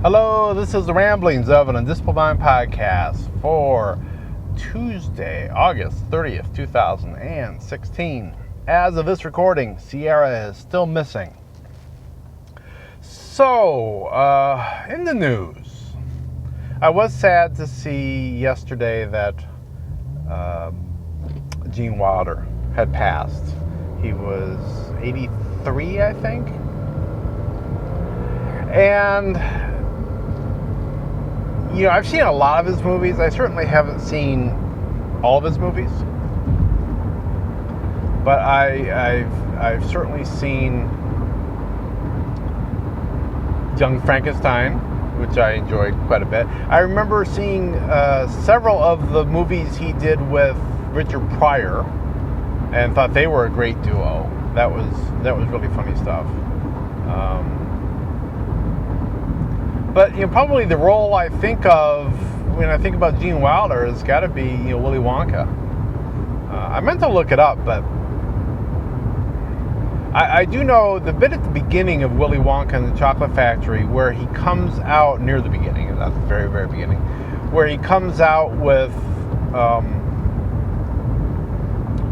Hello, this is the Ramblings of an Undisciplined Mind podcast for Tuesday, August 30th, 2016. As of this recording, Sierra is still missing. So, in the news, I was sad to see yesterday that Gene Wilder had passed. He was 83, I think. And I've seen a lot of his movies. I certainly haven't seen all of his movies, but I've certainly seen Young Frankenstein, which I enjoyed quite a bit. I remember seeing several of the movies he did with Richard Pryor, and thought they were a great duo. That was really funny stuff. But probably the role I think of when I think about Gene Wilder has got to be Willy Wonka. I meant to look it up, but I do know the bit at the beginning of Willy Wonka and the Chocolate Factory where he comes out near the beginning, not the very, very beginning, where he comes out with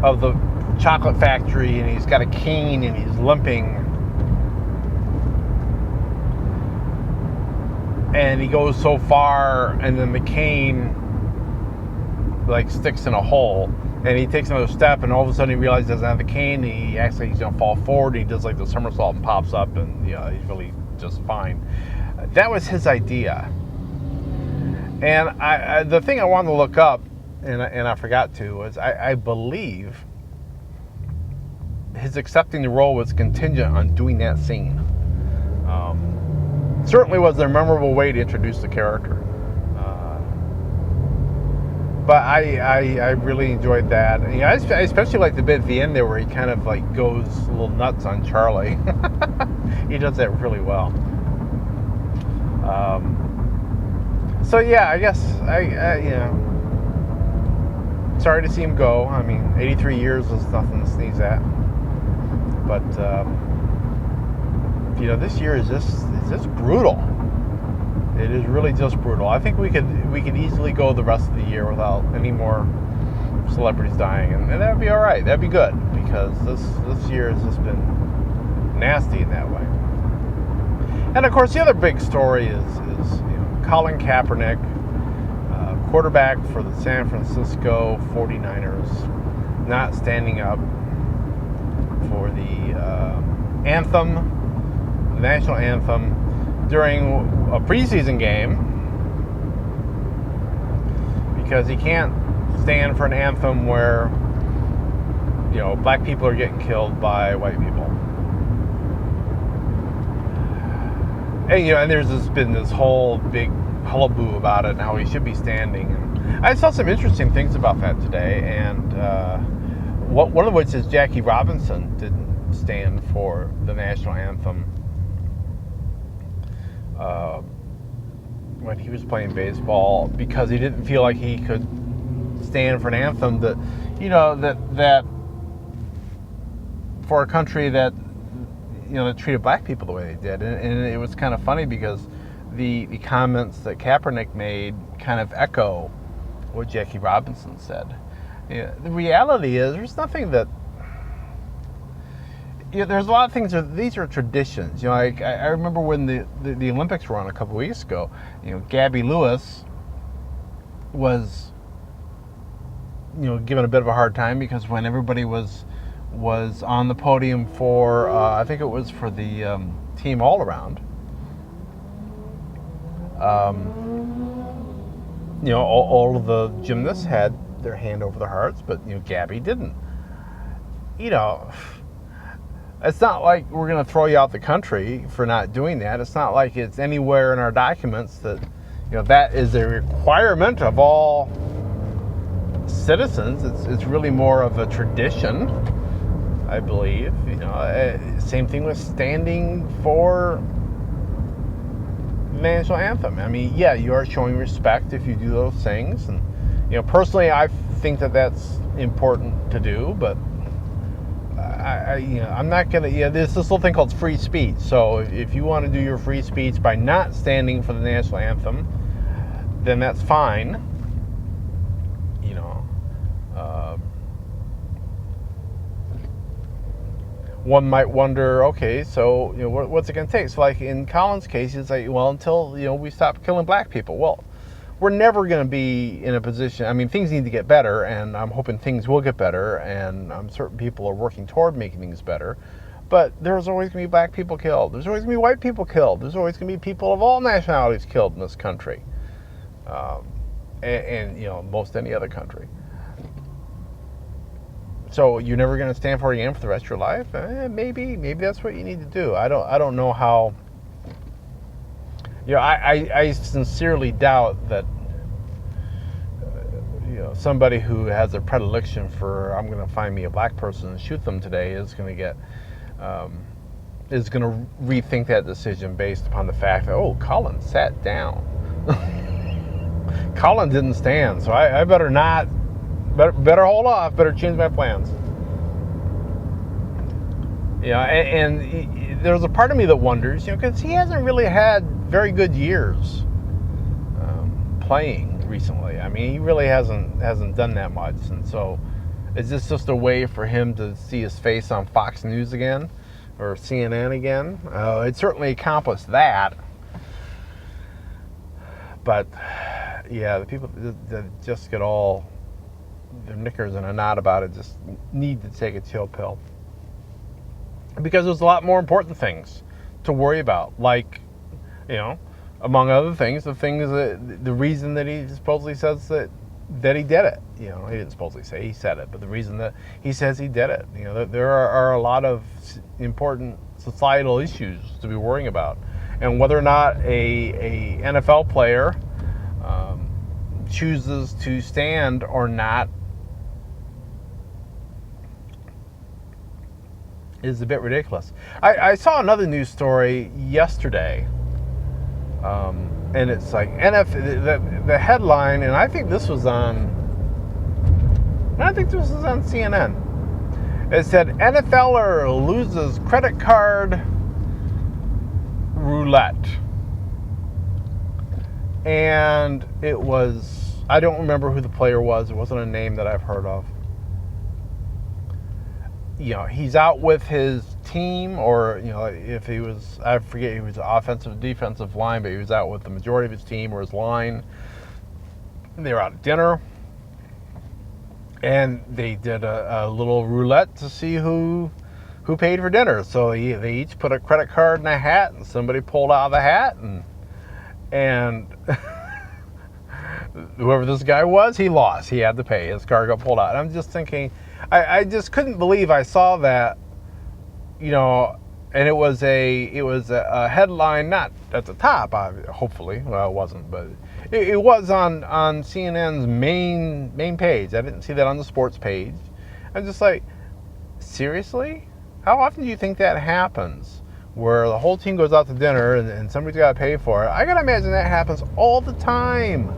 of the chocolate factory and he's got a cane and he's limping. And he goes so far, and then the cane sticks in a hole, and he takes another step, and all of a sudden he realizes he doesn't have the cane, and he acts like he's gonna fall forward, and he does the somersault and pops up, and he's really just fine. That was his idea. And the thing I wanted to look up, and I forgot to, was I believe his accepting the role was contingent on doing that scene. Certainly was a memorable way to introduce the character. But I really enjoyed that. And, I especially like the bit at the end there where he kind of goes a little nuts on Charlie. He does that really well. So yeah, I guess sorry to see him go. I mean, 83 years is nothing to sneeze at. But this year is just brutal. It is really just brutal. I think we could easily go the rest of the year without any more celebrities dying, and that would be all right. That'd be good, because this year has just been nasty in that way. And of course, the other big story is Colin Kaepernick, quarterback for the San Francisco 49ers, not standing up for the anthem. The national anthem during a preseason game, because he can't stand for an anthem where black people are getting killed by white people. And there's been this whole big hullabaloo about it and how he should be standing. And I saw some interesting things about that today, and one of which is Jackie Robinson didn't stand for the national anthem when he was playing baseball, because he didn't feel like he could stand for an anthem that that for a country that that treated black people the way they did. And it was kind of funny because the comments that Kaepernick made kind of echo what Jackie Robinson said. The reality is there's nothing that there's a lot of things these are traditions. I remember when the Olympics were on a couple weeks ago. Gabby Lewis was given a bit of a hard time because when everybody was on the podium for I think it was for the team all around. All of the gymnasts had their hand over their hearts, but Gabby didn't. It's not like we're going to throw you out the country for not doing that. It's not like it's anywhere in our documents that that is a requirement of all citizens. It's really more of a tradition, I believe. Same thing with standing for the national anthem. I mean, yeah, you are showing respect if you do those things, and personally, I think that that's important to do, but I'm not gonna. There's this little thing called free speech. So if you want to do your free speech by not standing for the national anthem, then that's fine. One might wonder, okay, so what's it going to take? So, like in Colin's case, it's like, well, until we stop killing black people. Well, we're never going to be in a position. I mean, things need to get better, and I'm hoping things will get better, and I'm certain people are working toward making things better. But there's always going to be black people killed. There's always going to be white people killed. There's always going to be people of all nationalities killed in this country, and most any other country. So you're never going to stand for it again for the rest of your life? Maybe that's what you need to do. I don't know how. I sincerely doubt that somebody who has a predilection for I'm going to find me a black person and shoot them today is going to rethink that decision based upon the fact that Colin sat down. Colin didn't stand, so I better not. Better hold off. Better change my plans. And there's a part of me that wonders, because he hasn't really had very good years playing recently. I mean, he really hasn't done that much, and so is this just a way for him to see his face on Fox News again or CNN again? It certainly accomplished that, but the people that just get all their knickers in a knot about it just need to take a chill pill, because there's a lot more important things to worry about, like among other things, the reason that he supposedly says that he did it. He didn't supposedly say he said it, but the reason that he says he did it. There are a lot of important societal issues to be worrying about, and whether or not a NFL player chooses to stand or not is a bit ridiculous. I saw another news story yesterday, and it's like the headline, and I think this was on CNN. It said NFLer loses credit card roulette, and it was, I don't remember who the player was. It wasn't a name that I've heard of. He's out with his team, or if he was, I forget, he was offensive, defensive line, but he was out with the majority of his team or his line. They were out at dinner, and they did a little roulette to see who paid for dinner. So they each put a credit card in a hat, and somebody pulled out of the hat, and whoever this guy was, he lost. He had to pay. His card got pulled out. And I'm just thinking, I just couldn't believe I saw that, and it was a headline, not at the top, hopefully. Well, it wasn't, but it was on CNN's main page. I didn't see that on the sports page. I'm just like, seriously? How often do you think that happens, where the whole team goes out to dinner and somebody's got to pay for it? I got to imagine that happens all the time.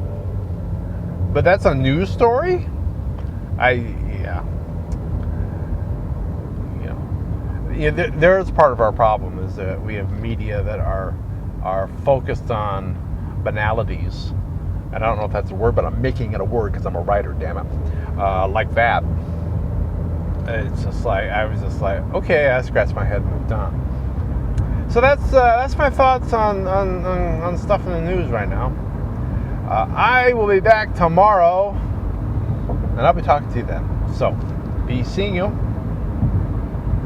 But that's a news story? There's part of our problem is that we have media that are focused on banalities. And I don't know if that's a word, but I'm making it a word because I'm a writer, damn it. Like that. It's just like, I was just like, okay, I scratched my head and moved on. So that's my thoughts on stuff in the news right now. I will be back tomorrow, and I'll be talking to you then. So, be seeing you.